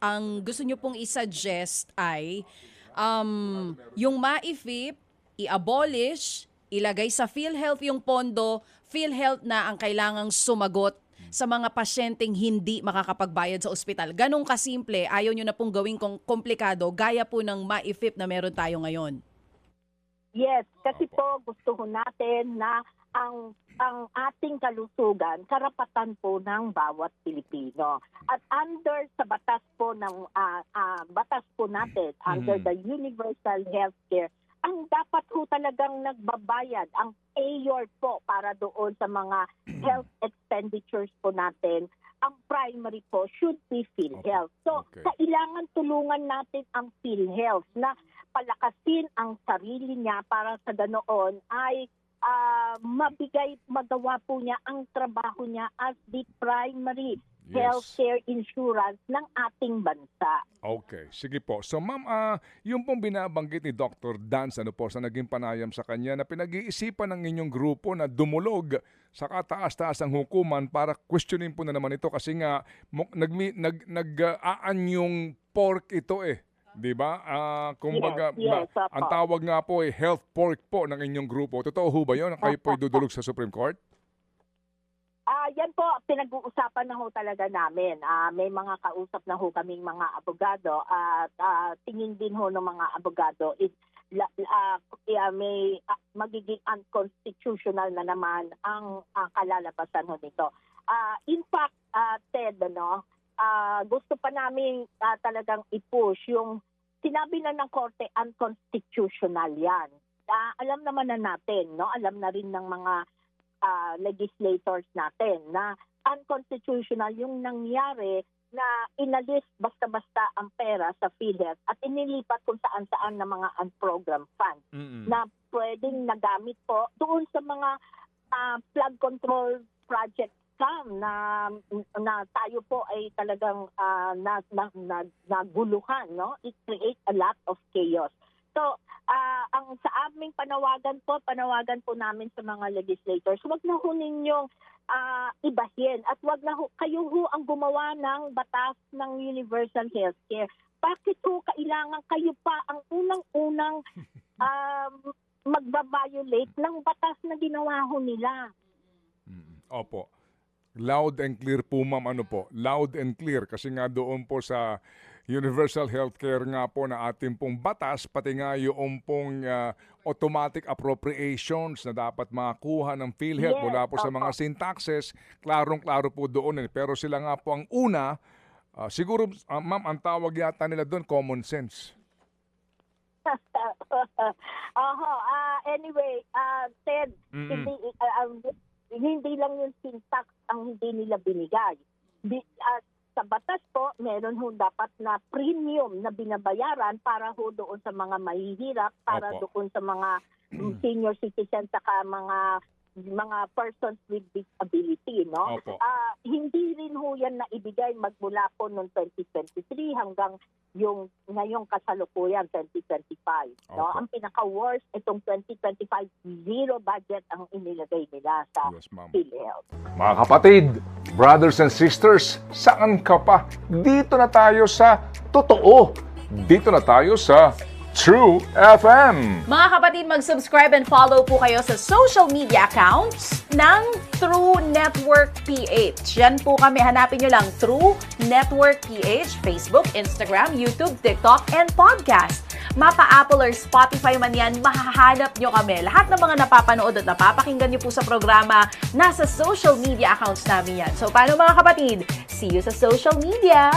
ang gusto nyo pong isuggest ay yung MAIFIP, i-abolish, ilagay sa PhilHealth yung pondo, PhilHealth na ang kailangang sumagot sa mga pasyenteng hindi makakapagbayad sa ospital. Ganong kasimple, ayaw nyo na pong gawing komplikado, gaya po ng MAIFIP na meron tayo ngayon. Yes, kasi po gusto ko natin na ang ating kalusugan, karapatan po ng bawat Pilipino. At under sa batas po ng batas po natin, under the Universal Healthcare, ang dapat po talagang nagbabayad, ang payor po para doon sa mga health expenditures po natin, ang primary po should be PhilHealth. So, kailangan tulungan natin ang PhilHealth na palakasin ang sarili niya para sa ganoon ay magawa po niya ang trabaho niya as the primary healthcare insurance ng ating bansa. Okay, sige po. So ma'am, yung pong binabanggit ni Dr. Dance, ano po, sa naging panayam sa kanya na pinag-iisipan ng inyong grupo na dumulog sa kataas-taas ang hukuman para questionin po na naman ito kasi nga nag-aanyong pork ito eh. 'Di ba? Kumbaga, ang tawag nga po ay health pork po ng inyong grupo. Totoo ho ba 'yon? Kayo po idudulog sa Supreme Court? Yan po, pinag-uusapan na ho talaga namin. May mga kausap na ho kaming mga abogado at tingin din ho ng mga abogado may magiging unconstitutional na naman ang kalalabasan ho nito. In fact, Ted, gusto pa namin talagang i-push yung sinabi na ng korte unconstitutional yan. Alam naman na natin, alam na rin ng mga legislators natin na unconstitutional yung nangyari na inalis basta-basta ang pera sa PhilHealth at inilipat kung saan-saan na mga unprogrammed funds na pwedeng nagamit po doon sa mga flood control project na tayo po ay talagang naguluhan, It creates a lot of chaos. So, ang sa aming panawagan po namin sa mga legislators, wag na ho ninyong ibahin at wag na ho, kayo ho ang gumawa ng batas ng Universal Healthcare. Bakit ho kailangan kayo pa ang unang-unang magbabiolate ng batas na ginawa ho nila? Opo. Loud and clear po ma'am, loud and clear kasi nga doon po sa Universal Healthcare nga po na ating pong batas, pati nga yung pong automatic appropriations na dapat makuha ng PhilHealth mula po sa mga sin taxes, klarong-klaro po doon. Pero sila nga po ang una, siguro ma'am, ang tawag yata nila doon, common sense. Anyway, Ted, hindi lang yung sin tax ang hindi nila binigay. Sa batas po, meron ho dapat na premium na binabayaran para ho doon sa mga mahihirap, para doon sa mga senior citizens, saka mga persons with disability, hindi rin ho yan na ibigay magmula po noong 2023 hanggang yung ngayong kasalukuyan 2025. Ang pinaka-worst itong 2025, zero budget ang inilagay nila sa PhilHealth. Mga kapatid, brothers and sisters, saan ka pa? Dito na tayo sa totoo. Dito na tayo sa True FM. Mga kapatid, mag-subscribe and follow po kayo sa social media accounts ng True Network PH. Yan po kami. Hanapin nyo lang True Network PH, Facebook, Instagram, YouTube, TikTok, and podcast. Mapa Apple or Spotify man yan, mahahanap nyo kami. Lahat ng mga napapanood at napapakinggan nyo po sa programa, nasa social media accounts namin yan. So, paano mga kapatid? See you sa social media!